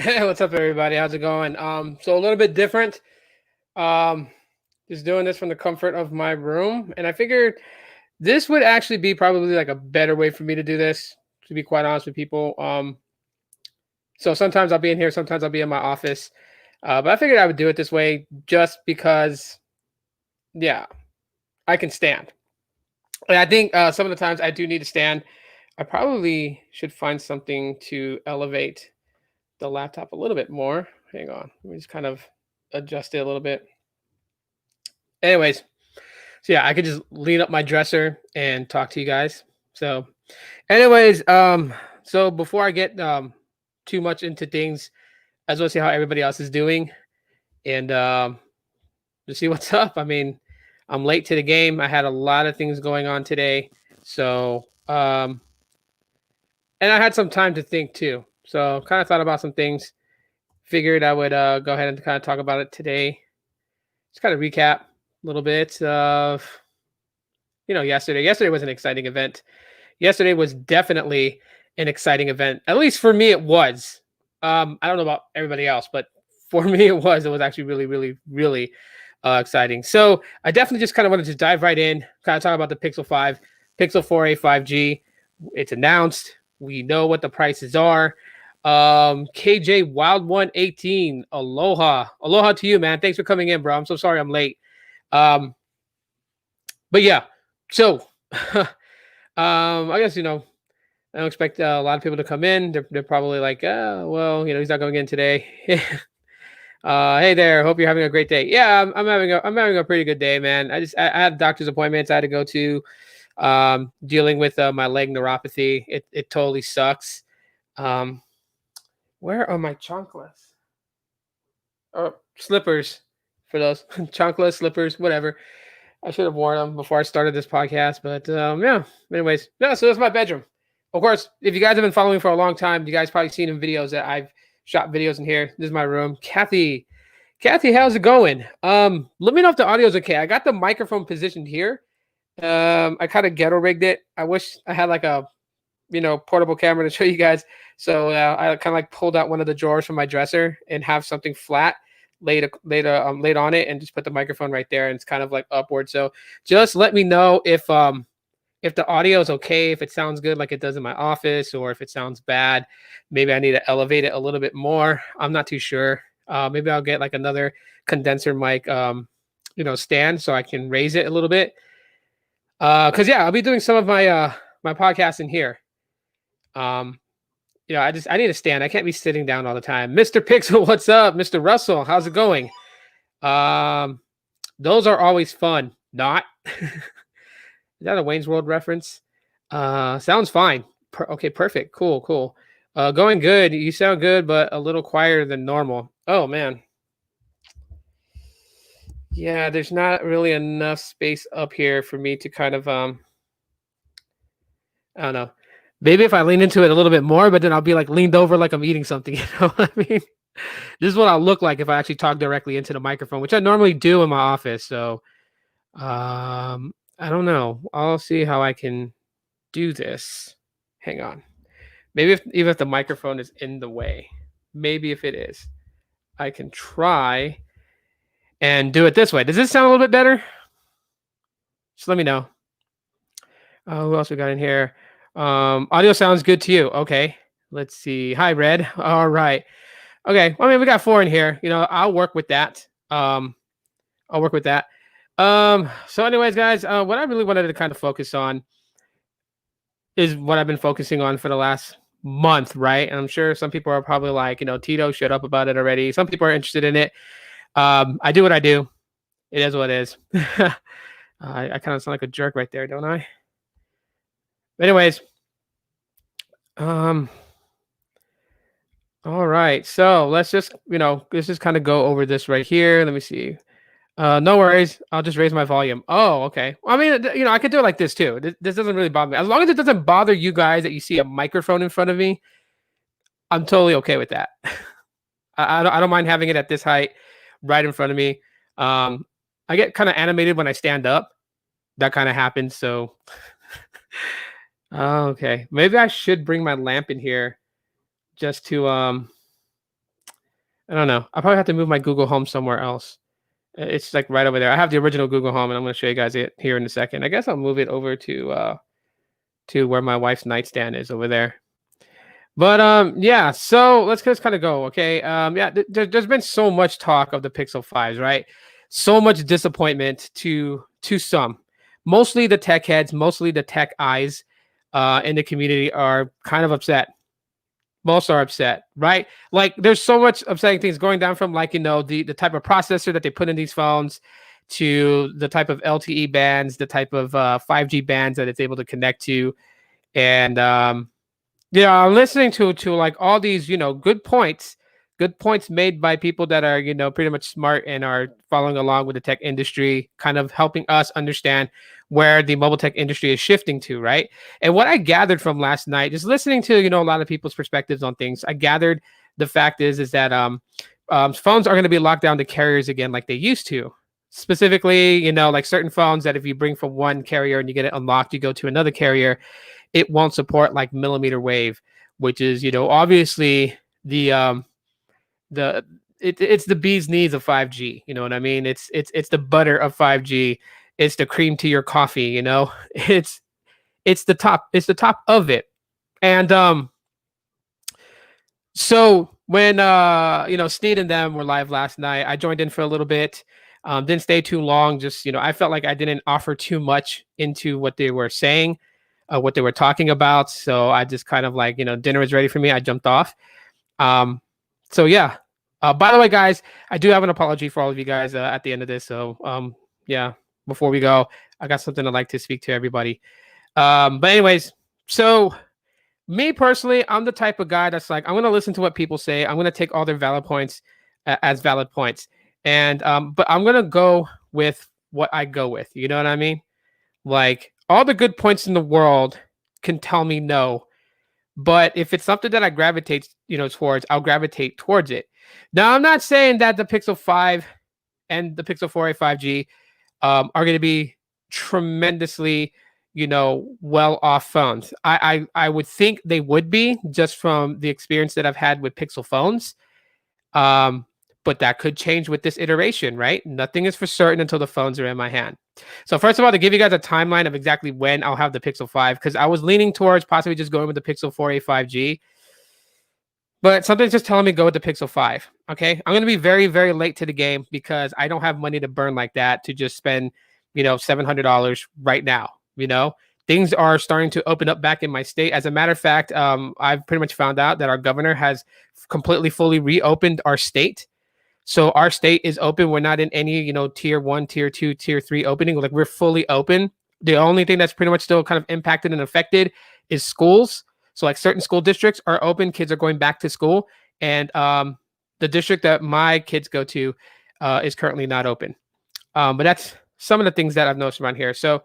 Hey, what's up, everybody? How's it going? So a little bit different. Um, just doing this from the comfort of my room, and I figured this would actually be probably like a better way for me to do this. To be quite honest with people, so sometimes I'll be in here, sometimes I'll be in my office, but I figured I would do it this way just because, yeah, I can stand. And I think some of the times I do need to stand. I probably should find something to elevate the laptop a little bit more. Hang on, let me just kind of adjust it a little bit. Anyways, so yeah, I could just lean up my dresser and talk to you guys. So, anyways, so before I get too much into things, I just want to see how everybody else is doing and to see what's up. I mean, I'm late to the game. I had a lot of things going on today, so and I had some time to think too. So, kind of thought about some things. Figured I would go ahead and kind of talk about it today. Just kind of recap a little bit of yesterday. Yesterday was an exciting event. Yesterday was definitely an exciting event. At least for me, it was. I don't know about everybody else, but for me, it was. It was actually really, really, really exciting. So I definitely just kind of wanted to dive right in, kind of talk about the Pixel 5, Pixel 4a 5G. It's announced. We know what the prices are. KJ Wild 118. Aloha. Aloha to you, man. Thanks for coming in, bro. I'm so sorry I'm late. But yeah, so I guess I don't expect a lot of people to come in. They're probably like, well, he's not going in today. Hey there, hope you're having a great day. Yeah, I'm having a pretty good day, man. I had doctor's appointments I had to go to. Dealing with my leg neuropathy. It totally sucks. Um, where are my chanclas? Oh, slippers for those chanclas, slippers, whatever. I should have worn them before I started this podcast, but yeah. Anyways, no. So that's my bedroom. Of course, if you guys have been following me for a long time, you guys probably seen in videos that I've shot videos in here. This is my room. Kathy, how's it going? Let me know if the audio is okay. I got the microphone positioned here. I kind of ghetto rigged it. I wish I had like a portable camera to show you guys. So I kind of like pulled out one of the drawers from my dresser and have something flat laid on it and just put the microphone right there, and it's kind of like upward. So just let me know if the audio is okay, if it sounds good like it does in my office, or if it sounds bad. Maybe I need to elevate it a little bit more. I'm not too sure. Maybe I'll get like another condenser mic stand so I can raise it a little bit. Cause yeah, I'll be doing some of my podcasts in here. I need to stand. I can't be sitting down all the time. Mr. Pixel, what's up? Mr. Russell, how's it going? Those are always fun. Not. Is that a Wayne's World reference? Sounds fine. Okay, perfect. Cool. Going good. You sound good, but a little quieter than normal. Oh man. Yeah, there's not really enough space up here for me to kind of I don't know. Maybe if I lean into it a little bit more, but then I'll be like leaned over like I'm eating something. You know what I mean? This is what I'll look like if I actually talk directly into the microphone, which I normally do in my office. So I don't know. I'll see how I can do this. Hang on. Maybe even if the microphone is in the way, maybe if it is, I can try and do it this way. Does this sound a little bit better? Just let me know. Who else we got in here? Audio sounds good to you. Okay. Let's see. Hi, Red. All right. Okay. I mean, we got 4 in here. I'll work with that. I'll work with that. So anyways, guys, what I really wanted to kind of focus on is what I've been focusing on for the last month, right? And I'm sure some people are probably like, Tito, shut up about it already. Some people are interested in it. I do what I do. It is what it is. I kind of sound like a jerk right there, don't I? But anyways, all right. So let's just kind of go over this right here. Let me see. No worries. I'll just raise my volume. Oh, okay. Well, I mean, I could do it like this too. This doesn't really bother me. As long as it doesn't bother you guys that you see a microphone in front of me, I'm totally okay with that. I don't mind having it at this height, right in front of me. I get kind of animated when I stand up. That kind of happens. So, okay. Maybe I should bring my lamp in here just to I don't know. I probably have to move my Google Home somewhere else. It's like right over there. I have the original Google Home, and I'm going to show you guys it here in a second. I guess I'll move it over to where my wife's nightstand is over there. But yeah, so let's just kind of go, okay? Yeah, there's been so much talk of the Pixel 5s, right? So much disappointment to some. Mostly the tech heads, mostly the tech eyes in the community are kind of upset. Most are upset, right? Like there's so much upsetting things going down from like, the type of processor that they put in these phones to the type of LTE bands, the type of 5G bands that it's able to connect to. And yeah, I'm listening to like all these, good points made by people that are, pretty much smart and are following along with the tech industry, kind of helping us understand where the mobile tech industry is shifting to, right? And what I gathered from last night, just listening to, a lot of people's perspectives on things, I gathered the fact is that phones are going to be locked down to carriers again like they used to. Specifically, like certain phones that if you bring from one carrier and you get it unlocked, you go to another carrier, it won't support like millimeter wave, which is obviously the it's the bee's knees of 5G. You know what I mean? It's the butter of 5G. It's the cream to your coffee. It's it's the top of it. And so when Sneed and them were live last night, I joined in for a little bit. Didn't stay too long. Just I felt like I didn't offer too much into what they were saying, what they were talking about. So I just kind of like dinner was ready for me. I jumped off. So yeah. By the way, guys, I do have an apology for all of you guys at the end of this. So yeah, before we go, I got something I'd like to speak to everybody. But anyways, so me personally, I'm the type of guy that's like, I'm gonna listen to what people say. I'm gonna take all their valid points as valid points, and but I'm gonna go with what I go with. You know what I mean? Like all the good points in the world can tell me no, but if it's something that I gravitate, towards, I'll gravitate towards it. Now, I'm not saying that the Pixel 5 and the Pixel 4a 5G are going to be tremendously, well off phones. I would think they would be just from the experience that I've had with Pixel phones. But that could change with this iteration, right? Nothing is for certain until the phones are in my hand. So first of all, to give you guys a timeline of exactly when I'll have the Pixel 5, because I was leaning towards possibly just going with the Pixel 4a 5G, but something's just telling me go with the Pixel 5. Okay, I'm gonna be very, very late to the game because I don't have money to burn like that to just spend, $700 right now. Things are starting to open up back in my state. As a matter of fact, I've pretty much found out that our governor has completely, fully reopened our state. So our state is open. We're not in any, tier 1, tier 2, tier 3 opening. Like we're fully open. The only thing that's pretty much still kind of impacted and affected is schools. So like certain school districts are open. Kids are going back to school. And the district that my kids go to is currently not open. But that's some of the things that I've noticed around here. So,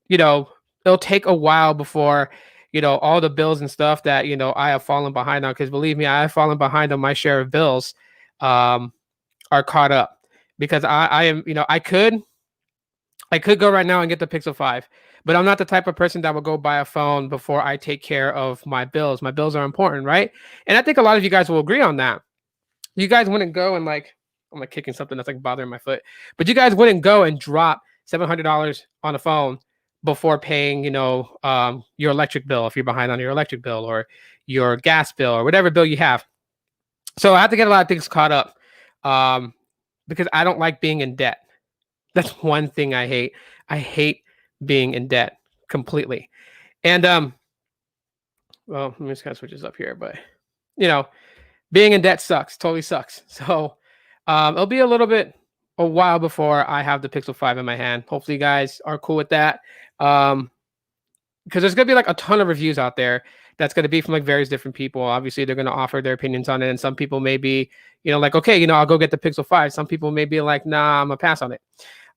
it'll take a while before, all the bills and stuff that, I have fallen behind on. Because believe me, I have fallen behind on my share of bills are caught up. Because I am, I could go right now and get the Pixel 5, but I'm not the type of person that will go buy a phone before I take care of my bills. My bills are important, right? And I think a lot of you guys will agree on that. You guys wouldn't go and like, I'm like kicking something that's like bothering my foot, but you guys wouldn't go and drop $700 on a phone before paying, your electric bill if you're behind on your electric bill or your gas bill or whatever bill you have. So I have to get a lot of things caught up because I don't like being in debt. That's one thing I hate. I hate being in debt completely. And well, let me just kind of switch this up here, but being in debt sucks, totally sucks. So it'll be a while before I have the Pixel 5 in my hand. Hopefully you guys are cool with that. Because there's gonna be like a ton of reviews out there that's gonna be from like various different people. Obviously, they're gonna offer their opinions on it, and some people may be, like, okay, I'll go get the Pixel 5. Some people may be like, nah, I'm gonna pass on it.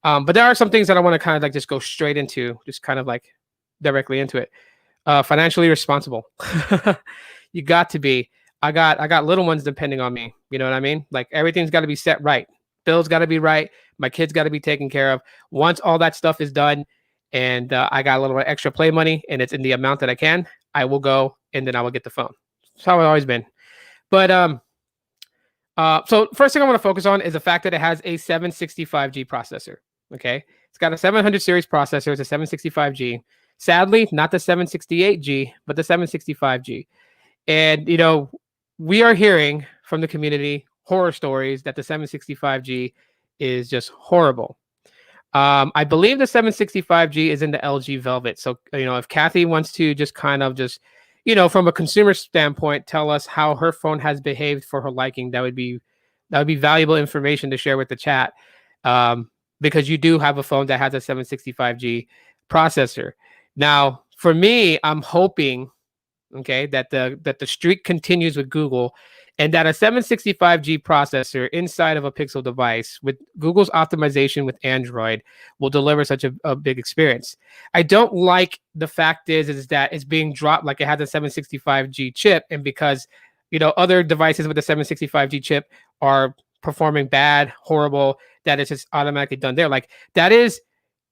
But there are some things that I want to kind of like just go straight into, just kind of like directly into it. Financially responsible. You got to be. I got little ones depending on me. You know what I mean? Like everything's got to be set right. Bills got to be right. My kids got to be taken care of. Once all that stuff is done, and I got a little bit extra play money, and it's in the amount that I can, I will go and then I will get the phone. That's how I've always been. But So first thing I want to focus on is the fact that it has a 765G processor. Okay, it's got a 700 series processor. It's a 765G. Sadly, not the 768G, but the 765G. And we are hearing from the community horror stories that the 765G is just horrible. I believe the 765G is in the LG Velvet. So, if Kathy wants to just kind of from a consumer standpoint, tell us how her phone has behaved for her liking, that would be valuable information to share with the chat. Because you do have a phone that has a 765G processor. Now, for me, I'm hoping, okay, that the streak continues with Google, and that a 765G processor inside of a Pixel device with Google's optimization with Android will deliver such a big experience. I don't like the fact is that it's being dropped like it has a 765G chip, and because other devices with the 765G chip are performing bad, horrible, that it's just automatically done there. Like, that is,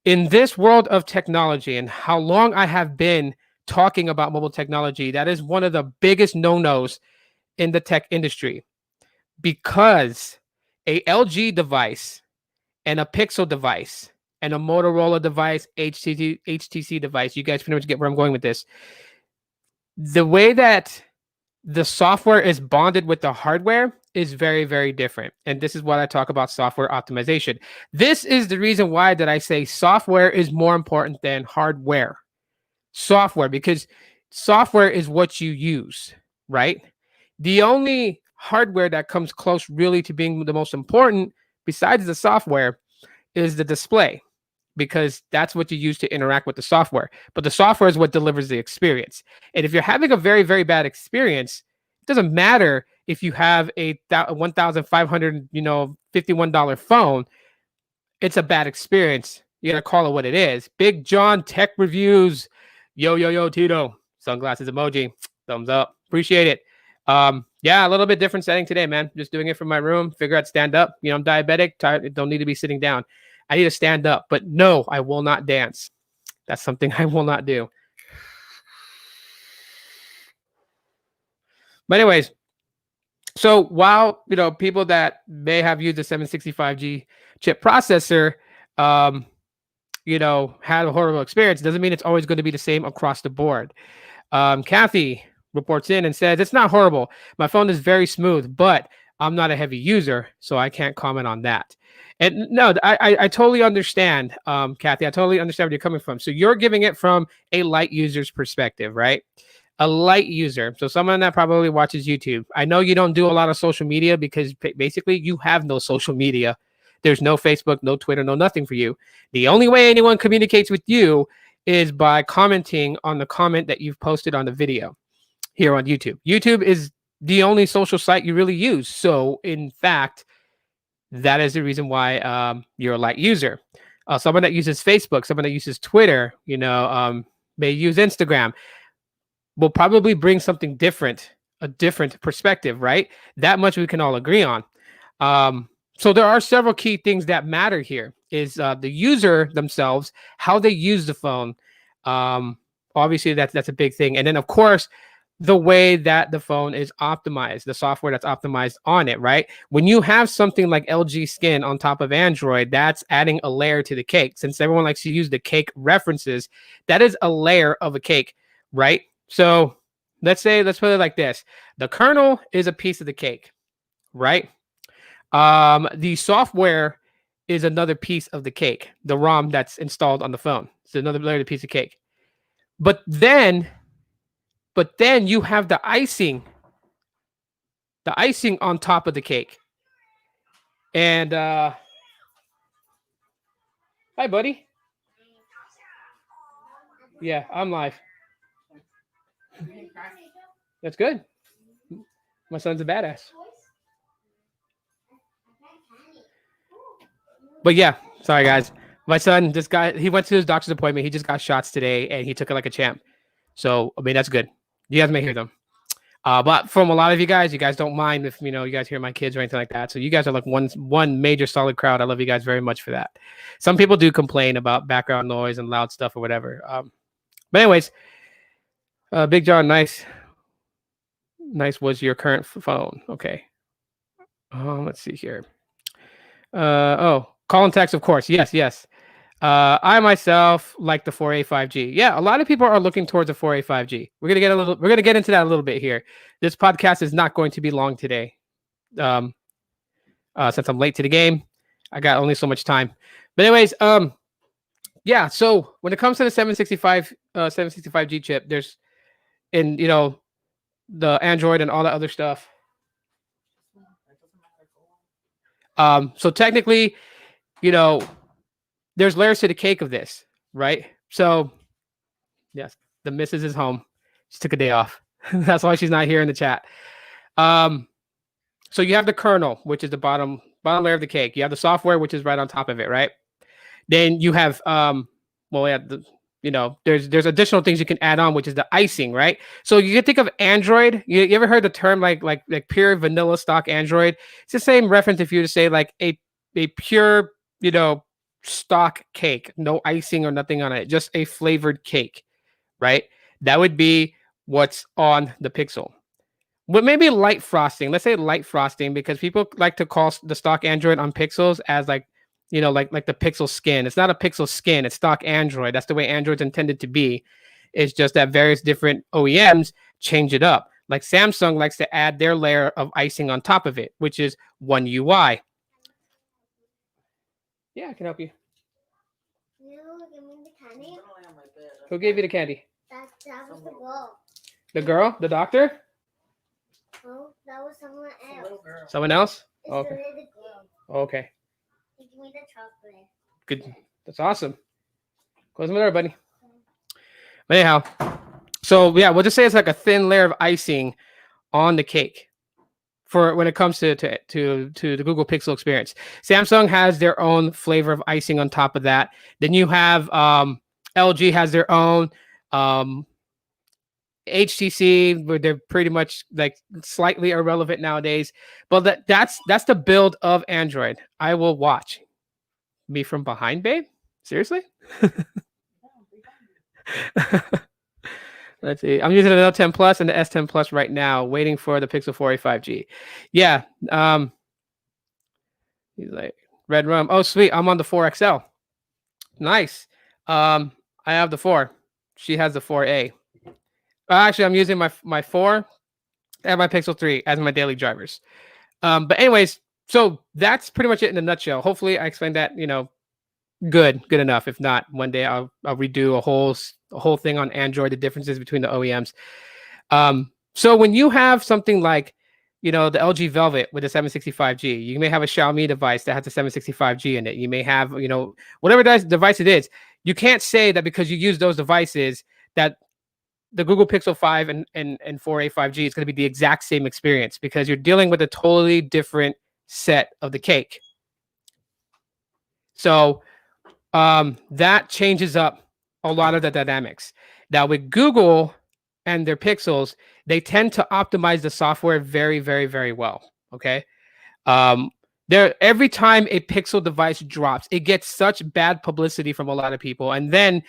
in this world of technology and how long I have been talking about mobile technology, that is one of the biggest no-nos in the tech industry, because a LG device and a Pixel device and a Motorola device, HTC device, you guys pretty much get where I'm going with this. The way that the software is bonded with the hardware is very, very different. And this is what I talk about software optimization. This is the reason why that I say software is more important than hardware. Software, because software is what you use, right? The only hardware that comes close really to being the most important besides the software is the display, because that's what you use to interact with the software. But the software is what delivers the experience. And if you're having a very, very bad experience, it doesn't matter if you have a $1,500, $51 phone. It's a bad experience. You gotta call it what it is. Big John Tech Reviews. Yo, yo, yo, Tito. Sunglasses emoji. Thumbs up. Appreciate it. Yeah, a little bit different setting today, man. Just doing it from my room. Figure out stand up. I'm diabetic. Don't need to be sitting down. I need to stand up. But no, I will not dance. That's something I will not do. But anyways, so while people that may have used the 765G chip processor, had a horrible experience, doesn't mean it's always going to be the same across the board. Kathy reports in and says, it's not horrible. My phone is very smooth, but I'm not a heavy user, so I can't comment on that. And no, I totally understand, Kathy. I totally understand where you're coming from. So you're giving it from a light user's perspective, right? A light user. So someone that probably watches YouTube. I know you don't do a lot of social media because basically you have no social media. There's no Facebook, no Twitter, no nothing for you. The only way anyone communicates with you is by commenting on the comment that you've posted on the video here on YouTube. YouTube is the only social site you really use. So in fact, that is the reason why you're a light user. Someone that uses Facebook, someone that uses Twitter, may use Instagram, will probably bring something different, a different perspective, right? That much we can all agree on. So there are several key things that matter here. Is the user themselves, how they use the phone. Obviously, that's a big thing. And then, of course, the way that the phone is optimized, the software that's optimized on it, right? When you have something like LG Skin on top of Android, that's adding a layer to the cake. Since everyone likes to use the cake references, that is a layer of a cake, right? So let's put it like this. The kernel is a piece of the cake, right? The software is another piece of the cake. The ROM that's installed on the phone. It's another layer piece of cake. But then you have the icing on top of the cake. And hi, buddy. Yeah, I'm live. That's good. My son's a badass. But yeah, sorry guys. My son he went to his doctor's appointment. He just got shots today and he took it like a champ. So, I mean, that's good. You guys may hear them. But from a lot of you guys don't mind if you guys hear my kids or anything like that. So you guys are like one major solid crowd. I love you guys very much for that. Some people do complain about background noise and loud stuff or whatever. But anyways, Big John, nice was your current phone. Okay. Let's see here. Call and text, of course. Yes, yes. I myself like the 4A 5G. Yeah, a lot of people are looking towards a 4A 5G. We're gonna get into that a little bit here. This podcast is not going to be long today. Um, since I'm late to the game, I got only so much time. But anyways, yeah. So when it comes to the 765G chip, there's in the Android and all that other stuff. So technically, you know, there's layers to the cake of this, right? So yes, the missus is home. She took a day off. That's why she's not here in the chat. Um, so you have the kernel, which is the bottom layer of the cake. You have the software, which is right on top of it, right? Then you have there's additional things you can add on, which is the icing, right? So you can think of Android. You ever heard the term like pure vanilla stock Android? It's the same reference if you to say like a pure stock cake, no icing or nothing on it, just a flavored cake, right? That would be what's on the Pixel. But maybe light frosting. Let's say light frosting because people like to call the stock Android on Pixels as like the Pixel skin. It's not a Pixel skin. It's stock Android. That's the way Android's intended to be. It's just that various different OEMs change it up. Like Samsung likes to add their layer of icing on top of it, which is One UI. Yeah, I can help you. No, give me the candy. Who gave you the candy? That was the girl. The girl? The doctor? No, that was someone else. Someone else? It's Okay. really the girl. Okay. Give me the chocolate. Good. That's awesome. Close the door, buddy. But anyhow, so yeah, we'll just say it's like a thin layer of icing on the cake for when it comes to the Google Pixel experience. Samsung has their own flavor of icing on top of that. Then you have LG has their own. HTC, where they're pretty much like slightly irrelevant nowadays, but that's the build of Android. I will watch. Me from behind, babe? Seriously? Let's see. I'm using the Note 10 Plus and the S10 Plus right now, waiting for the Pixel 4a 5G. Yeah. He's like red rum. Oh, sweet. I'm on the 4XL. Nice. I have the 4. She has the 4A. Actually, I'm using my 4 and my Pixel 3 as my daily drivers. But anyways, so that's pretty much it in a nutshell. Hopefully, I explained that good enough. If not, one day I'll redo a whole thing on Android, the differences between the OEMs. So when you have something like the LG Velvet with the 765G, you may have a Xiaomi device that has a 765G in it. You may have whatever device it is. You can't say that because you use those devices that the Google Pixel 5 and 4a 5G is going to be the exact same experience because you're dealing with a totally different set of the cake. So that changes up a lot of the dynamics. Now with Google and their Pixels, they tend to optimize the software very, very, very well. Okay. Every time a Pixel device drops, it gets such bad publicity from a lot of people. And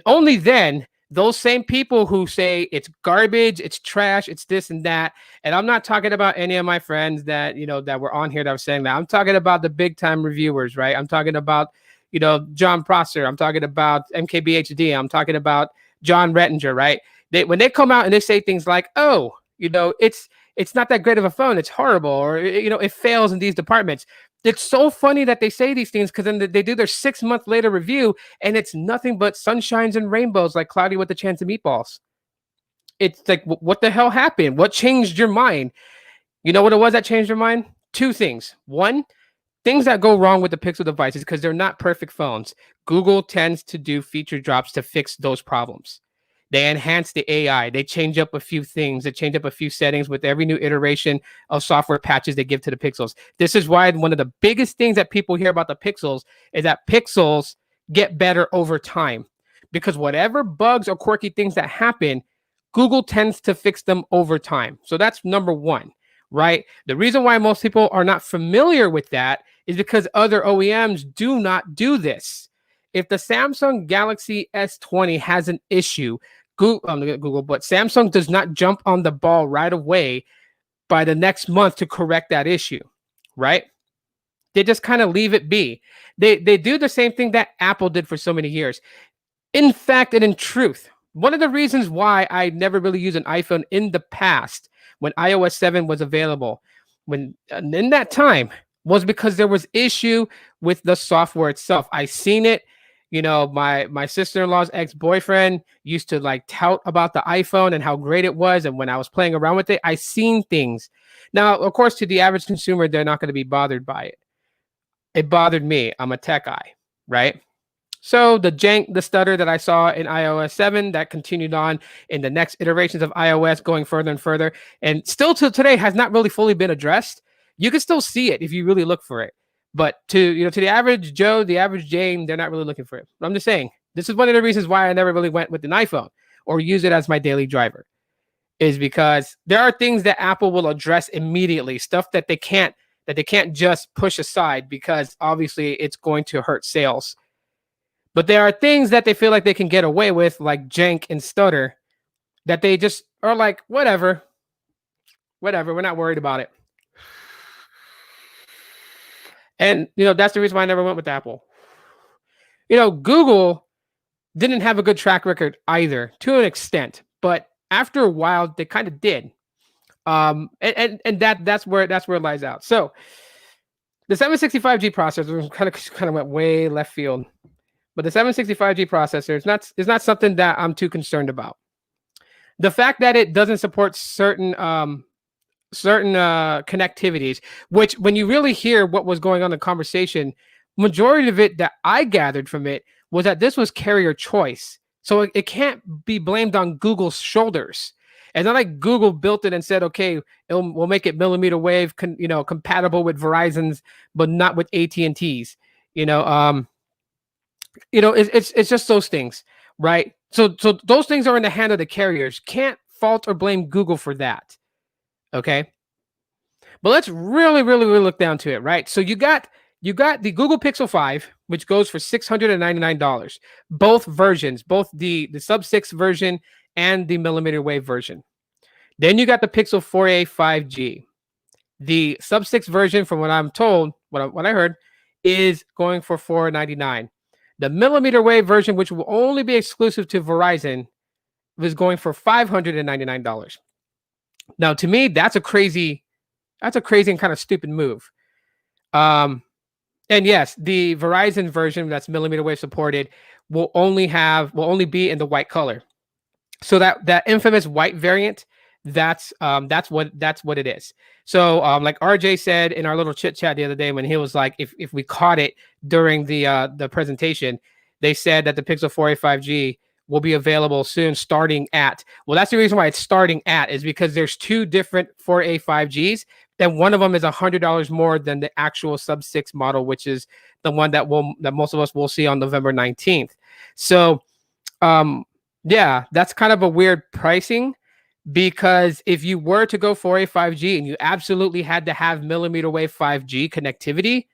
only then, those same people who say it's garbage, it's trash, it's this and that. And I'm not talking about any of my friends that, that were on here that were saying that. I'm talking about the big time reviewers, right? I'm talking about, John Prosser. I'm talking about MKBHD. I'm talking about John Rettinger, right? When they come out and they say things like, oh, it's not that great of a phone. It's horrible. Or, it fails in these departments. It's so funny that they say these things because then they do their 6-month later review and it's nothing but sunshines and rainbows like Cloudy with a Chance of Meatballs. It's like, what the hell happened? What changed your mind? You know what it was that changed your mind? 2 things. 1, things that go wrong with the Pixel devices because they're not perfect phones. Google tends to do feature drops to fix those problems. They enhance the AI. They change up a few things. They change up a few settings with every new iteration of software patches they give to the Pixels. This is why one of the biggest things that people hear about the Pixels is that Pixels get better over time. Because whatever bugs or quirky things that happen, Google tends to fix them over time. So that's number 1, right? The reason why most people are not familiar with that is because other OEMs do not do this. If the Samsung Galaxy S20 has an issue, Google, but Samsung does not jump on the ball right away by the next month to correct that issue, right? They just kind of leave it be. They do the same thing that Apple did for so many years. In fact and in truth, one of the reasons why I never really used an iPhone in the past when iOS 7 was available, when in that time, was because there was issue with the software itself. I seen it. My sister-in-law's ex-boyfriend used to like tout about the iPhone and how great it was. And when I was playing around with it, I seen things. Now, of course, to the average consumer, they're not going to be bothered by it. It bothered me. I'm a tech guy, right? So the jank, the stutter that I saw in iOS 7 that continued on in the next iterations of iOS, going further and further, and still to today has not really fully been addressed. You can still see it if you really look for it. But to the average Joe, the average Jane, they're not really looking for it. But I'm just saying, this is one of the reasons why I never really went with an iPhone or use it as my daily driver, is because there are things that Apple will address immediately, stuff that they can't just push aside because obviously it's going to hurt sales. But there are things that they feel like they can get away with, like jank and stutter, that they just are like, whatever, we're not worried about it. And, that's the reason why I never went with Apple. Google didn't have a good track record either, to an extent, but after a while, they kind of did. And that's where it lies out. So the 765G processor kind of went way left field. But the 765G processor is not something that I'm too concerned about. The fact that it doesn't support certain connectivities, which when you really hear what was going on in the conversation, majority of it that I gathered from it was that this was carrier choice. So it can't be blamed on Google's shoulders. It's not like Google built it and said, okay, we'll make it millimeter wave, compatible with Verizon's, but not with AT&T's. It's just those things, right? So those things are in the hand of the carriers. Can't fault or blame Google for that. Okay. But let's really, really, really look down to it, right? So you got the Google Pixel 5, which goes for $699. Both versions, both the sub 6 version and the millimeter wave version. Then you got the Pixel 4a 5G. The sub 6 version, from what I'm told, what I heard, is going for $499. The millimeter wave version, which will only be exclusive to Verizon, was going for $599. Now, to me, that's a crazy and kind of stupid move. And yes, the Verizon version that's millimeter wave supported will only be in the white color. So that infamous white variant, that's what it is. So like RJ said in our little chit chat the other day, when he was like, if we caught it during the presentation, they said that the Pixel 4a 5G will be available soon, starting at, well, that's the reason why it's starting at, is because there's two different 4a 5Gs, and one of them is $100 more than the actual sub 6 model, which is the one that most of us will see on November 19th. So yeah, that's kind of a weird pricing, because if you were to go for a 5G and you absolutely had to have millimeter wave 5G connectivity,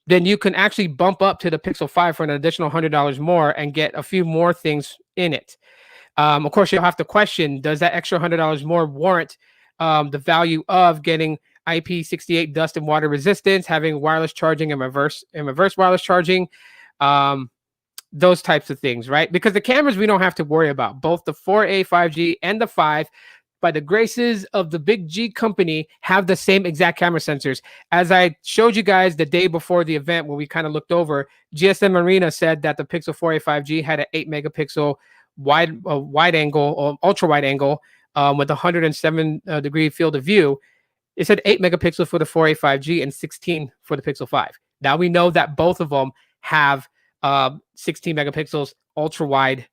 then you can actually bump up to the Pixel 5 for an additional $100 more and get a few more things in it. Of course, you'll have to question, does that extra $100 more warrant the value of getting IP68 dust and water resistance, having wireless charging and reverse wireless charging, those types of things, right? Because the cameras we don't have to worry about. Both the 4a 5G and the 5, by the graces of the big G company, have the same exact camera sensors. As I showed you guys the day before the event, when we kind of looked over, GSM Arena said that the Pixel 4a 5G had an 8 megapixel wide angle or ultra wide angle with 107 degree field of view. It said 8 megapixels for the 4a 5G and 16 for the Pixel 5. Now we know that both of them have 16 megapixels ultra wide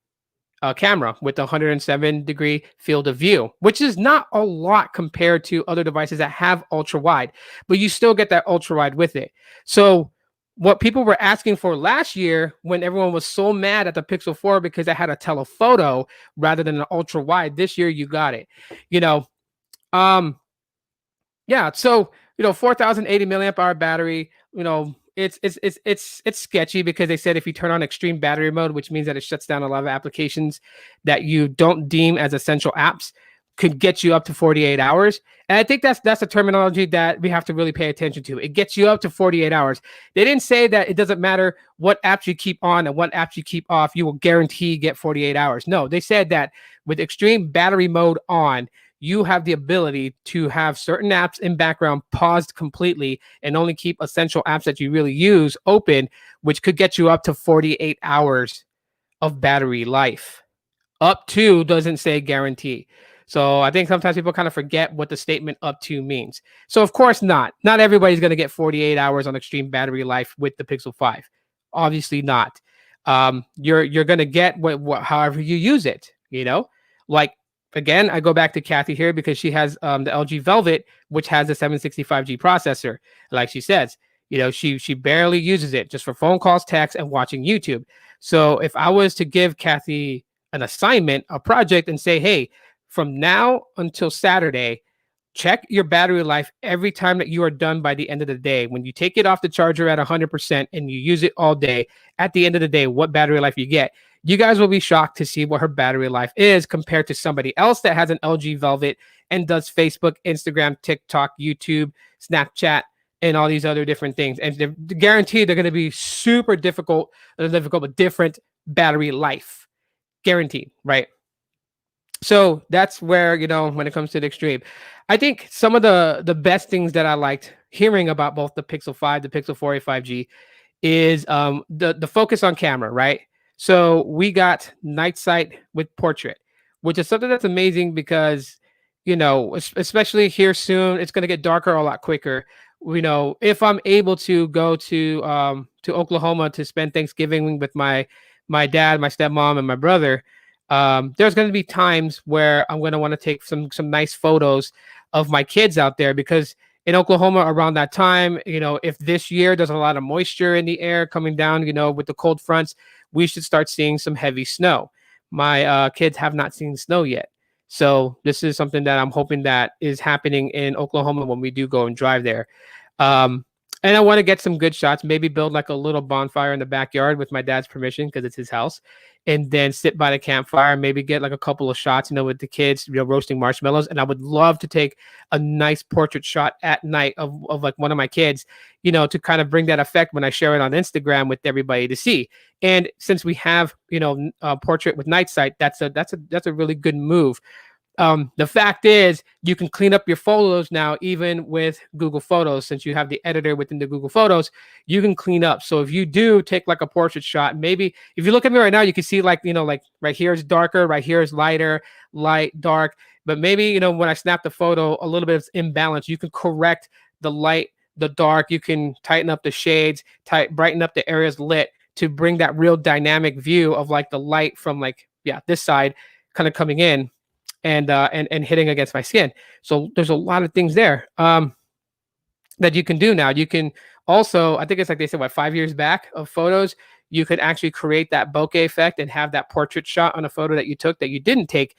camera with 107 degree field of view, which is not a lot compared to other devices that have ultra wide, but you still get that ultra wide with it. So what people were asking for last year, when everyone was so mad at the Pixel 4 because it had a telephoto rather than an ultra wide, this year you got it. Yeah, so 4,080 milliamp hour battery. It's sketchy, because they said if you turn on extreme battery mode, which means that it shuts down a lot of applications that you don't deem as essential apps, could get you up to 48 hours. And I think that's a terminology that we have to really pay attention to. It gets you up to 48 hours. They didn't say that it doesn't matter what apps you keep on and what apps you keep off, you will guarantee get 48 hours. No, they said that with extreme battery mode on, you have the ability to have certain apps in background paused completely and only keep essential apps that you really use open, which could get you up to 48 hours of battery life. Up to doesn't say guarantee. So I think sometimes people kind of forget what the statement up to means. So of course not. Not everybody's going to get 48 hours on extreme battery life with the Pixel 5. Obviously not. You're going to get what however you use it, you know? Like again, I go back to Kathy here because she has the LG Velvet, which has a 765G processor. Like she says, she barely uses it just for phone calls, text, and watching YouTube. So if I was to give Kathy an assignment, a project, and say, hey, from now until Saturday, check your battery life every time that you are done by the end of the day. When you take it off the charger at 100% and you use it all day, at the end of the day, what battery life you get. You guys will be shocked to see what her battery life is compared to somebody else that has an LG Velvet and does Facebook, Instagram, TikTok, YouTube, Snapchat, and all these other different things. And they're guaranteed they're going to be super difficult, but different battery life. Guaranteed, right? So that's where, when it comes to the extreme, I think some of the best things that I liked hearing about both the Pixel 5, the Pixel 4a 5G is the focus on camera, right? So we got night sight with portrait, which is something that's amazing because, especially here soon, it's going to get darker a lot quicker. If I'm able to go to Oklahoma to spend Thanksgiving with my dad, my stepmom, and my brother, there's going to be times where I'm going to want to take some nice photos of my kids out there because in Oklahoma around that time, if this year there's a lot of moisture in the air coming down, with the cold fronts, we should start seeing some heavy snow. My kids have not seen snow yet. So this is something that I'm hoping that is happening in Oklahoma when we do go and drive there. And I want to get some good shots, maybe build like a little bonfire in the backyard with my dad's permission because it's his house, and then sit by the campfire, maybe get like a couple of shots, with the kids, roasting marshmallows. And I would love to take a nice portrait shot at night of like one of my kids, to kind of bring that effect when I share it on Instagram with everybody to see. And since we have, a portrait with night sight, that's a really good move. The fact is you can clean up your photos now, even with Google Photos. Since you have the editor within the Google Photos, you can clean up. So if you do take like a portrait shot, maybe if you look at me right now, you can see like right here is darker, right here is lighter, light, dark. But maybe, when I snap the photo, a little bit of imbalance, you can correct the light, the dark. You can tighten up the shades, brighten up the areas lit to bring that real dynamic view of like the light from this side kind of coming in and hitting against my skin. So there's a lot of things there that you can do now. You can also, I think it's like they said, 5 years back of photos, you could actually create that bokeh effect and have that portrait shot on a photo that you took that you didn't take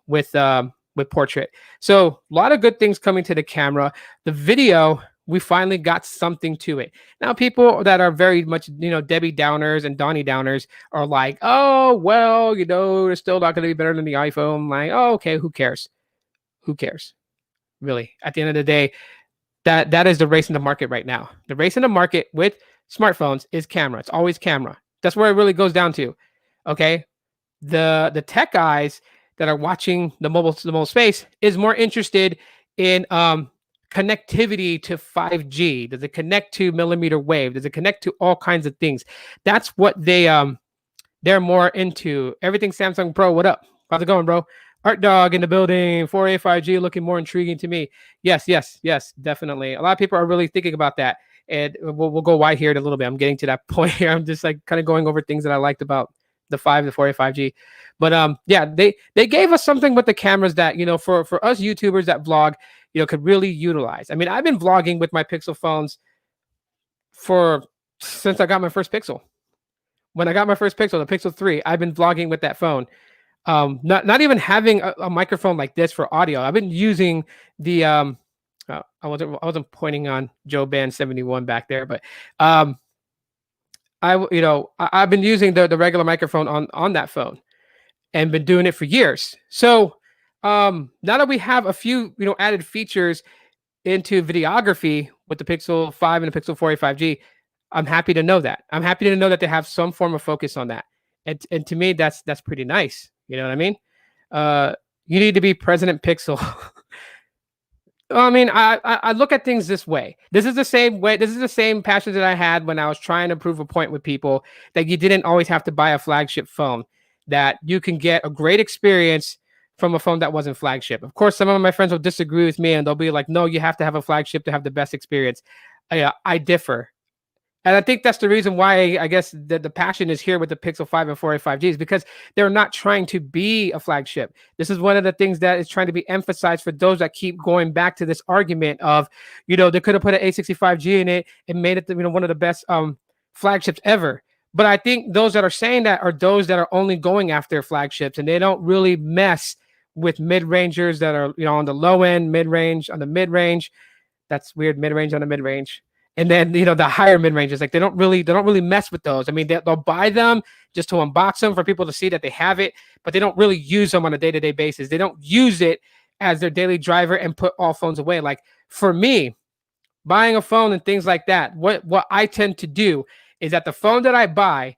with portrait. So a lot of good things coming to the camera. The video, we finally got something to it. Now, people that are very much, Debbie Downers and Donnie Downers are like, oh, well, it's still not going to be better than the iPhone. I'm like, oh, okay, who cares? Who cares? Really, at the end of the day, that is the race in the market right now. The race in the market with smartphones is camera. It's always camera. That's where it really goes down to. Okay. The tech guys that are watching the mobile space is more interested in connectivity to 5G. Does it connect to millimeter wave? Does it connect to all kinds of things? That's what they're more into. Everything Samsung Pro. What up? How's it going, bro? Art Dog in the building. 4A 5G looking more intriguing to me. Yes, definitely. A lot of people are really thinking about that. And we'll go wide here in a little bit. I'm getting to that point here. I'm just like kind of going over things that I liked about the 4A 5G. But they gave us something with the cameras that, for us YouTubers that vlog, could really utilize. I mean, I've been vlogging with my Pixel phones since I got my first Pixel. When I got my first Pixel, the Pixel 3, I've been vlogging with that phone. Not even having a microphone like this for audio. I've been using the I wasn't pointing on Joe Band 71 back there, but I've been using the regular microphone on that phone and been doing it for years. So now that we have a few, added features into videography with the Pixel 5 and the Pixel 4a 5G, I'm happy to know that. I'm happy to know that they have some form of focus on that. And to me, that's pretty nice. You know what I mean? Uh, you need to be President Pixel. I mean, I look at things this way. This is the same way. This is the same passion that I had when I was trying to prove a point with people that you didn't always have to buy a flagship phone. That you can get a great experience from a phone that wasn't flagship. Of course, some of my friends will disagree with me and they'll be like, "No, you have to have a flagship to have the best experience." I differ. And I think that's the reason why I guess the passion is here with the Pixel 5 and 4a 5G is because they're not trying to be a flagship. This is one of the things that is trying to be emphasized for those that keep going back to this argument of, they could have put an A65G in it and made it, one of the best flagships ever. But I think those that are saying that are those that are only going after flagships and they don't really mess with mid-rangers that are, on the low end, mid-range, on the mid-range. That's weird, mid-range on the mid-range. And then the higher mid ranges, like they don't really mess with those. I mean, they'll buy them just to unbox them for people to see that they have it, but they don't really use them on a day-to-day basis. They don't use it as their daily driver and put all phones away. Like for me, buying a phone and things like that, what I tend to do is that the phone that I buy,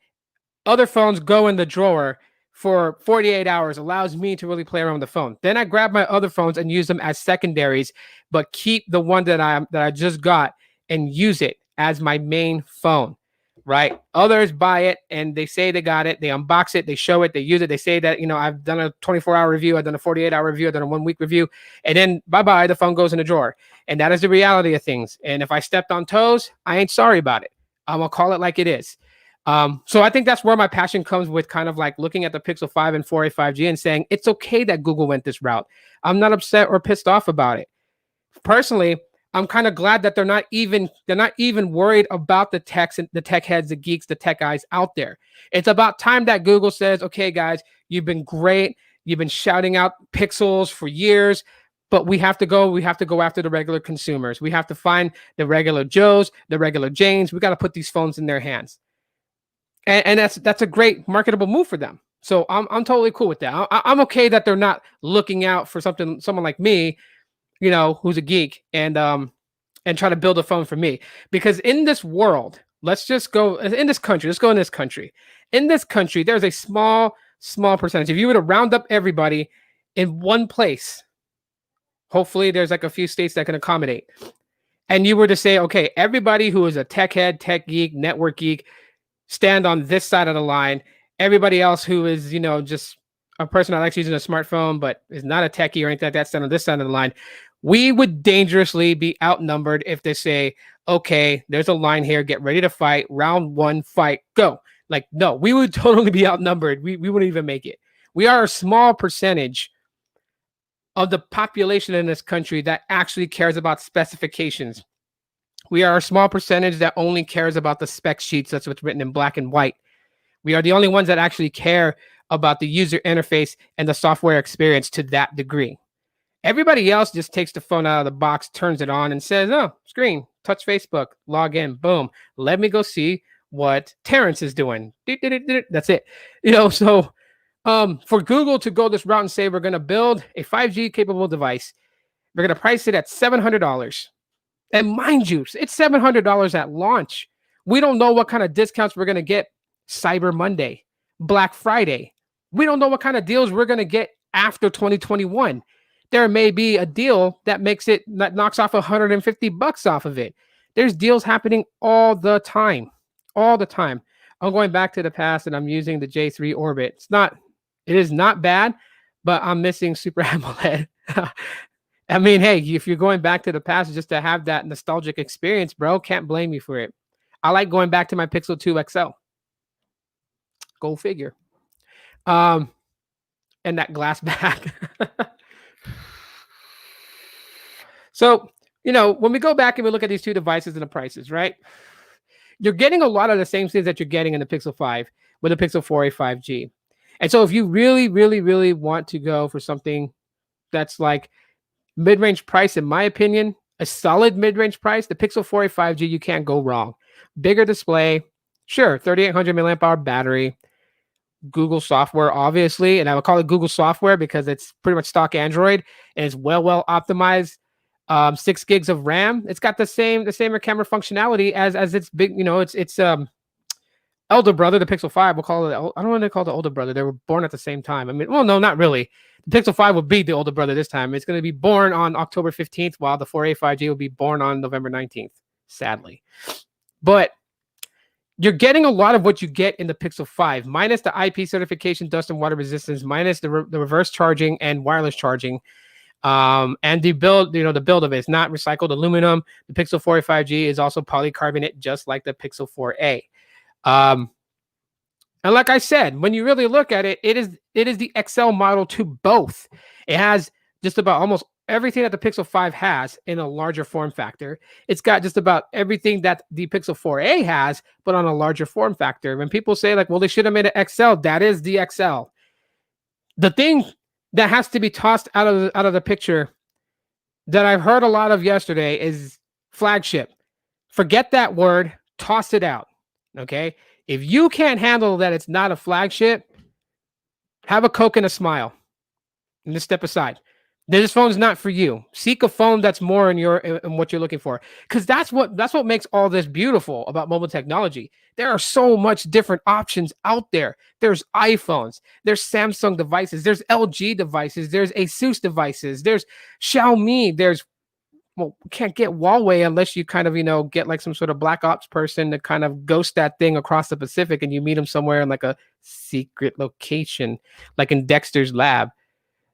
other phones go in the drawer for 48 hours, allows me to really play around with the phone. Then I grab my other phones and use them as secondaries, but keep the one that I just got and use it as my main phone, right? Others buy it and they say they got it, they unbox it, they show it, they use it, they say that, I've done a 24-hour review, I've done a 48-hour review, I've done a 1-week review, and then bye-bye, the phone goes in the drawer. And that is the reality of things. And if I stepped on toes, I ain't sorry about it. I'm gonna call it like it is. So I think that's where my passion comes with kind of like looking at the Pixel 5 and 4a 5G and saying, it's okay that Google went this route. I'm not upset or pissed off about it. Personally, I'm kind of glad that they're not even worried about the techs and the tech heads, the geeks, the tech guys out there. It's about time that Google says, okay, guys, you've been great. You've been shouting out pixels for years, but we have to go after the regular consumers. We have to find the regular Joes, the regular Janes. We got to put these phones in their hands. And that's a great marketable move for them. So I'm totally cool with that. I'm okay that they're not looking out for someone like me, who's a geek and try to build a phone for me. Because in this world, let's go in this country. In this country, there's a small percentage. If you were to round up everybody in one place, hopefully there's like a few states that can accommodate. And you were to say, okay, everybody who is a tech head, tech geek, network geek, stand on this side of the line. Everybody else who is, just a person that likes using a smartphone but is not a techie or anything like that, stand on this side of the line. We would dangerously be outnumbered if they say, okay, there's a line here, get ready to fight, round 1, fight, go. Like, no, we would totally be outnumbered. We wouldn't even make it. We are a small percentage of the population in this country that actually cares about specifications. We are a small percentage that only cares about the spec sheets. That's what's written in black and white. We are the only ones that actually care about the user interface and the software experience to that degree. Everybody else just takes the phone out of the box, turns it on, and says, oh, screen, touch Facebook, log in, boom. Let me go see what Terrence is doing. That's it. So for Google to go this route and say, we're going to build a 5G capable device, we're going to price it at $700. And mind you, it's $700 at launch. We don't know what kind of discounts we're going to get Cyber Monday, Black Friday. We don't know what kind of deals we're going to get after 2021. There may be a deal that knocks off $150 off of it. There's deals happening all the time. I'm going back to the past and I'm using the J3 Orbit. It is not bad, but I'm missing Super AMOLED. I mean, hey, if you're going back to the past just to have that nostalgic experience, bro, can't blame you for it. I like going back to my Pixel 2 XL. Go figure. And that glass back. So, when we go back and we look at these two devices and the prices, right? You're getting a lot of the same things that you're getting in the Pixel 5 with the Pixel 4a 5G. And so if you really, really, really want to go for something that's like mid-range price, in my opinion, a solid mid-range price, the Pixel 4a 5G, you can't go wrong. Bigger display, sure, 3800 milliamp hour battery, Google software, obviously, and I would call it Google software because it's pretty much stock Android and it's well optimized. 6 gigs of RAM. It's got the same camera functionality as its big. It's elder brother, the Pixel 5. We'll call it. I don't want to call it the older brother. They were born at the same time. I mean, well, no, not really. The Pixel 5 will be the older brother this time. It's going to be born on October 15th, while the 4A 5G will be born on November 19th. Sadly, but you're getting a lot of what you get in the Pixel 5, minus the IP certification, dust and water resistance, minus the reverse charging and wireless charging. And the build, the build of it is not recycled aluminum. The Pixel 4a 5G is also polycarbonate, just like the Pixel 4a. And like I said, when you really look at it, it is the XL model to both. It has just about almost everything that the Pixel 5 has in a larger form factor. It's got just about everything that the Pixel 4a has, but on a larger form factor. When people say like, well, they should have made an XL, that is the XL. The thing that has to be tossed out of the picture that I've heard a lot of yesterday is flagship. Forget that word, toss it out. Okay? If you can't handle that it's not a flagship, have a Coke and a smile. And just step aside. This phone is not for you. Seek a phone that's more in what you're looking for. Because that's what makes all this beautiful about mobile technology. There are so much different options out there. There's iPhones, there's Samsung devices, there's LG devices, there's Asus devices, there's Xiaomi, can't get Huawei unless you kind of, get like some sort of black ops person to kind of ghost that thing across the Pacific and you meet him somewhere in like a secret location, like in Dexter's lab.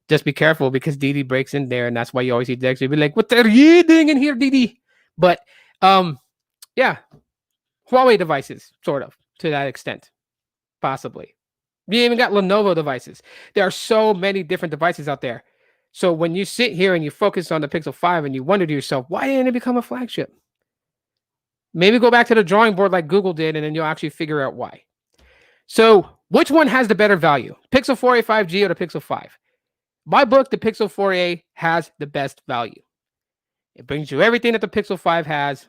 Just be careful because Didi breaks in there, and that's why you always see Dexter be like, "What are you doing in here, Didi?" But yeah, Huawei devices, sort of, to that extent, possibly. You even got Lenovo devices. There are so many different devices out there. So when you sit here and you focus on the Pixel 5 and you wonder to yourself, why didn't it become a flagship? Maybe go back to the drawing board like Google did, and then you'll actually figure out why. So which one has the better value? Pixel 4a 5G or the Pixel 5? My book, the Pixel 4a has the best value. It brings you everything that the Pixel 5 has.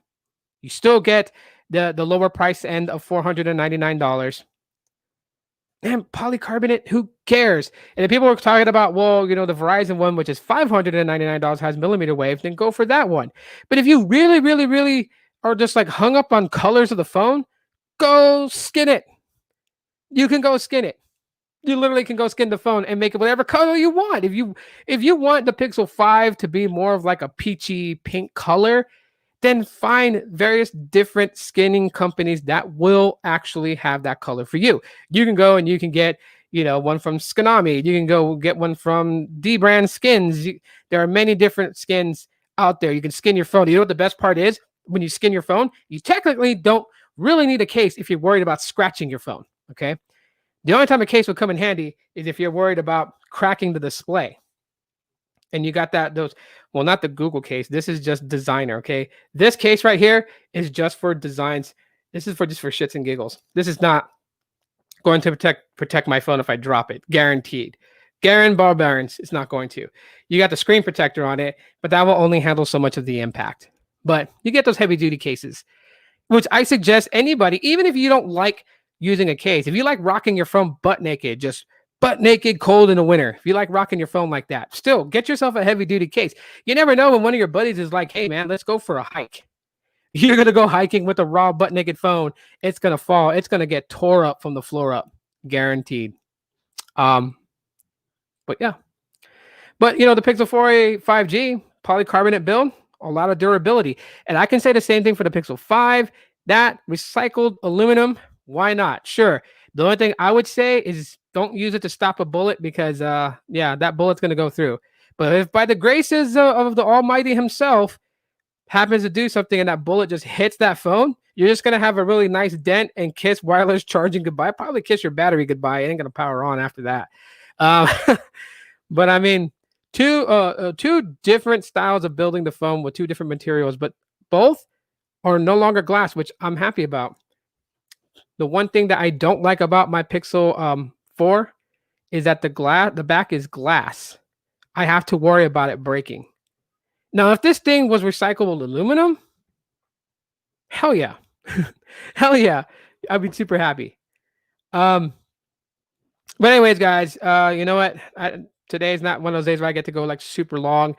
You still get the lower price end of $499. And polycarbonate, who cares? And if people are talking about, well, the Verizon one, which is $599, has millimeter wave, then go for that one. But if you really, really, really are just like hung up on colors of the phone, go skin it. You can go skin it. You literally can go skin the phone and make it whatever color you want. If you want the Pixel 5 to be more of like a peachy pink color, then find various different skinning companies that will actually have that color for you. You can go and you can get, one from Skinami. You can go get one from D-Brand Skins. There are many different skins out there. You can skin your phone. You know what the best part is? When you skin your phone, you technically don't really need a case if you're worried about scratching your phone, okay? The only time a case would come in handy is if you're worried about cracking the display. And you got not the Google case. This is just designer, okay? This case right here is just for designs. This is just for shits and giggles. This is not going to protect my phone if I drop it. Guaranteed. Barbarans, it's not going to. You got the screen protector on it, but that will only handle so much of the impact. But you get those heavy duty cases, which I suggest anybody, even if you don't like using a case, if you like rocking your phone butt naked, just butt naked, cold in the winter, if you like rocking your phone like that, still get yourself a heavy duty case. You never know when one of your buddies is like, hey man, let's go for a hike. You're going to go hiking with a raw butt naked phone. It's going to fall. It's going to get tore up from the floor up. Guaranteed. But yeah. But the Pixel 4a 5G polycarbonate build, a lot of durability. And I can say the same thing for the Pixel 5. That recycled aluminum, why not? Sure. The only thing I would say is don't use it to stop a bullet because, that bullet's going to go through. But if by the graces of the Almighty himself happens to do something and that bullet just hits that phone, you're just going to have a really nice dent and kiss wireless charging goodbye. Probably kiss your battery goodbye. It ain't going to power on after that. But I mean, two different styles of building the phone with two different materials, but both are no longer glass, which I'm happy about. The one thing that I don't like about my Pixel 4 is that the back is glass. I have to worry about it breaking. Now, if this thing was recyclable aluminum, hell yeah. Hell yeah. I'd be super happy. But anyways, guys, you know what? Today is not one of those days where I get to go like super long.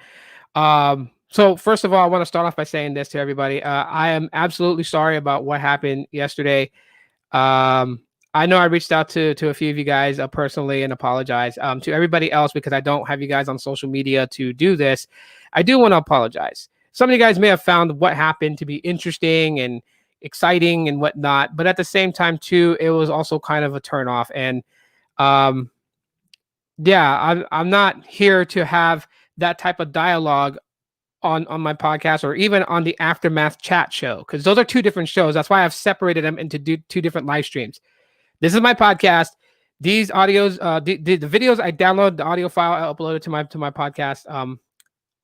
So first of all, I want to start off by saying this to everybody. I am absolutely sorry about what happened yesterday. Um, I know I reached out to a few of you guys personally and apologize. To everybody else, because I don't have you guys on social media to do this, I do want to apologize. Some of you guys may have found what happened to be interesting and exciting and whatnot, but at the same time, too, it was also kind of a turnoff. And um, yeah, I'm not here to have that type of dialogue on my podcast or even on the Aftermath chat show, because those are two different shows. That's why I've separated them into two different live streams. This is my podcast. These audios, the videos I download, the audio file I uploaded to my podcast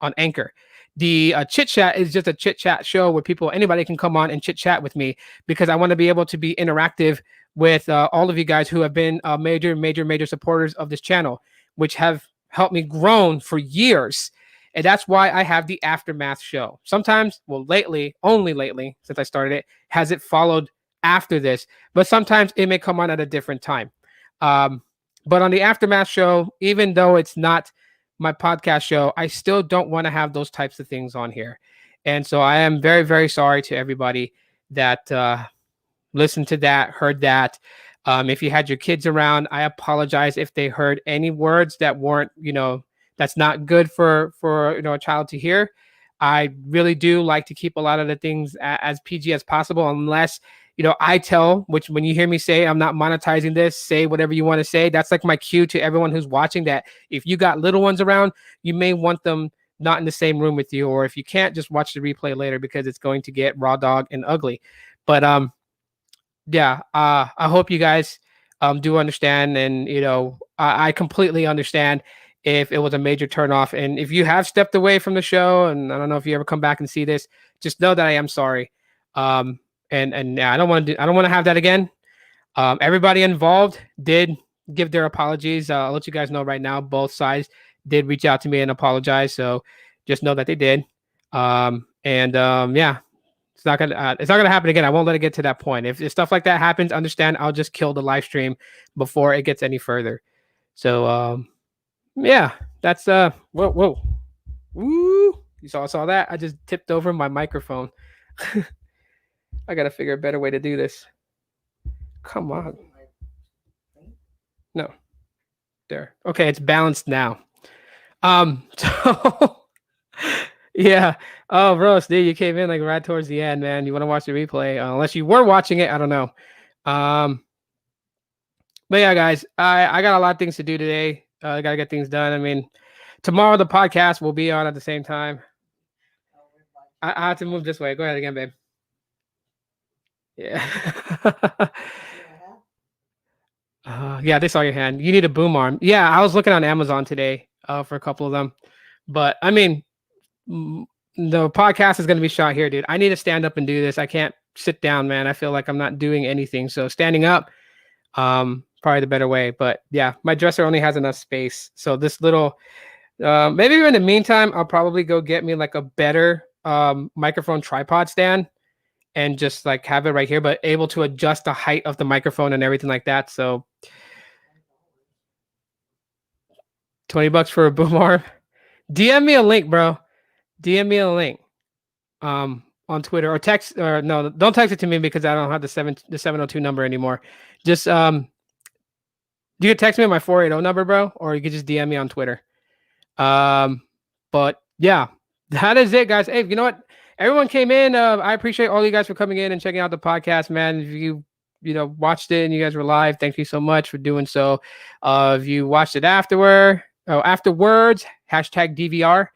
on Anchor. The chit chat is just a chit chat show where anybody can come on and chit chat with me, because I want to be able to be interactive with all of you guys who have been major supporters of this channel, which have helped me grown for years. And that's why I have the Aftermath show. Sometimes, well, only lately, since I started it, has it followed after this, but sometimes it may come on at a different time. Um, but on the Aftermath show, even though it's not my podcast show, I still don't want to have those types of things on here. And so I am very sorry to everybody that listened to that, heard that. If you had your kids around, I apologize if they heard any words that weren't, that's not good for a child to hear. I really do like to keep a lot of the things as PG as possible, unless I tell, which when you hear me say I'm not monetizing this, say whatever you want to say. That's like my cue to everyone who's watching, that if you got little ones around, you may want them not in the same room with you, or if you can't, just watch the replay later, because it's going to get raw dog and ugly. But yeah, I hope you guys do understand, and I completely understand if it was a major turnoff, and if you have stepped away from the show, and I don't know if you ever come back and see this, just know that I am sorry. And yeah, I don't want to have that again. Everybody involved did give their apologies. I'll let you guys know right now, both sides did reach out to me and apologize. So just know that they did. Yeah, it's not gonna happen again. I won't let it get to that point. If stuff like that happens, understand, I'll just kill the live stream before it gets any further. So yeah, that's whoa. Woo. You saw that? I just tipped over my microphone. I gotta figure a better way to do this. Come on. No. There. Okay, it's balanced now. So yeah. Oh, bro, Steve, you came in like right towards the end, man. You want to watch the replay? Unless you were watching it, I don't know. But yeah, guys, I got a lot of things to do today. I gotta get things done. I mean, tomorrow the podcast will be on at the same time. I have to move this way. Go ahead again, babe. Yeah. Yeah, they saw your hand. You need a boom arm. Yeah, I was looking on Amazon today for a couple of them. But I mean, the podcast is going to be shot here, dude. I need to stand up and do this. I can't sit down, man. I feel like I'm not doing anything. So standing up, probably the better way. But yeah, my dresser only has enough space. So this little, maybe in the meantime, I'll probably go get me like a better microphone tripod stand and just like have it right here, but able to adjust the height of the microphone and everything like that. So $20 for a boom arm. DM me a link, bro. DM me a link. On Twitter, or text, or no, don't text it to me, because I don't have the 702 number anymore. Just you can text me on my 480 number, bro, or you could just DM me on Twitter. But yeah, that is it, guys. Hey, you know what? Everyone came in. I appreciate all you guys for coming in and checking out the podcast, man. If you watched it and you guys were live, thank you so much for doing so. If you watched it afterwards, hashtag DVR,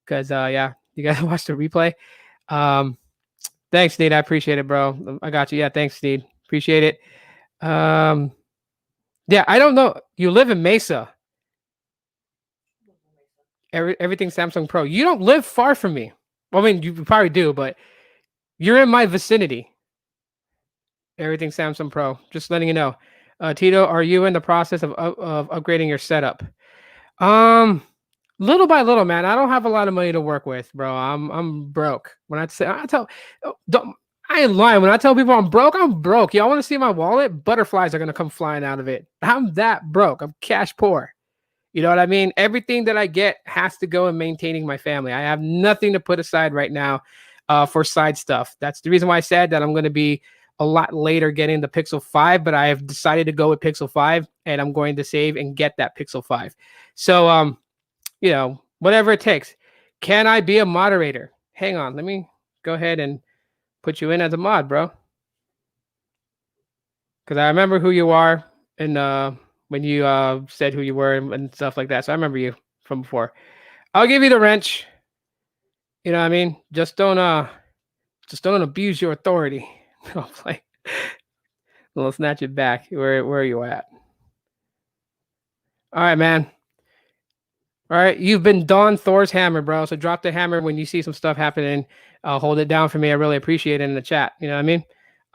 because yeah, you guys watched the replay. Thanks, Sneed. I appreciate it, bro. I got you. Yeah, thanks, Sneed. Appreciate it. Yeah, I don't know. You live in Mesa. Everything Samsung Pro. You don't live far from me. Well, I mean, you probably do, but you're in my vicinity. Everything Samsung Pro. Just letting you know. Tito, are you in the process of upgrading your setup? Little by little, man. I don't have a lot of money to work with, bro. I'm broke. When I tell, don't. I ain't lying. When I tell people I'm broke, I'm broke. Y'all want to see my wallet? Butterflies are gonna come flying out of it. I'm that broke. I'm cash poor. You know what I mean? Everything that I get has to go in maintaining my family. I have nothing to put aside right now for side stuff. That's the reason why I said that I'm going to be a lot later getting the Pixel 5, but I have decided to go with Pixel 5 and I'm going to save and get that Pixel 5. So, whatever it takes. Can I be a moderator? Hang on. Let me go ahead and put you in as a mod, bro. Because I remember who you are and when you said who you were and stuff like that. So I remember you from before. I'll give you the wrench. You know what I mean? Just don't abuse your authority. I'll play. We'll snatch it back. Where are you at? All right, man. All right, you've been Don Thor's hammer, bro. So drop the hammer when you see some stuff happening. Hold it down for me. I really appreciate it in the chat. You know what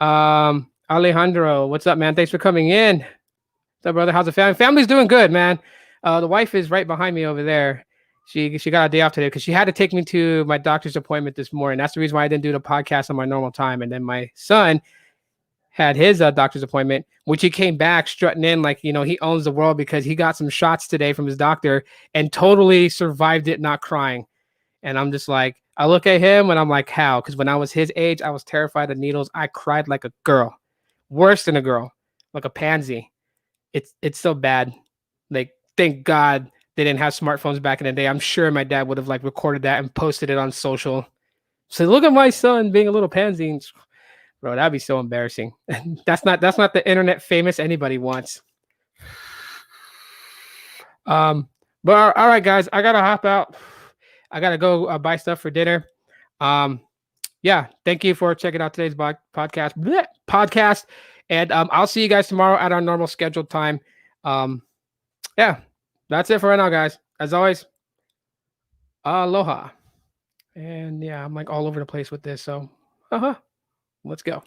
I mean? Alejandro, what's up, man? Thanks for coming in. What's up, brother? How's the family? Family's doing good, man. The wife is right behind me over there. She got a day off today because she had to take me to my doctor's appointment this morning. That's the reason why I didn't do the podcast on my normal time. And then my son had his doctor's appointment, which he came back strutting in like, he owns the world because he got some shots today from his doctor and totally survived it, not crying. And I'm just like, I look at him and I'm like, how? Because when I was his age, I was terrified of needles. I cried like a girl, worse than a girl, like a pansy. It's so bad. Like, thank God they didn't have smartphones back in the day. I'm sure my dad would have like recorded that and posted it on social. So look at my son being a little pansy. Bro, that'd be so embarrassing. That's not the internet famous anybody wants. But all right, guys, I gotta hop out. I gotta go buy stuff for dinner. Yeah, thank you for checking out today's podcast. And I'll see you guys tomorrow at our normal scheduled time. Yeah, that's it for right now, guys. As always, aloha. And yeah, I'm like all over the place with this. So, let's go.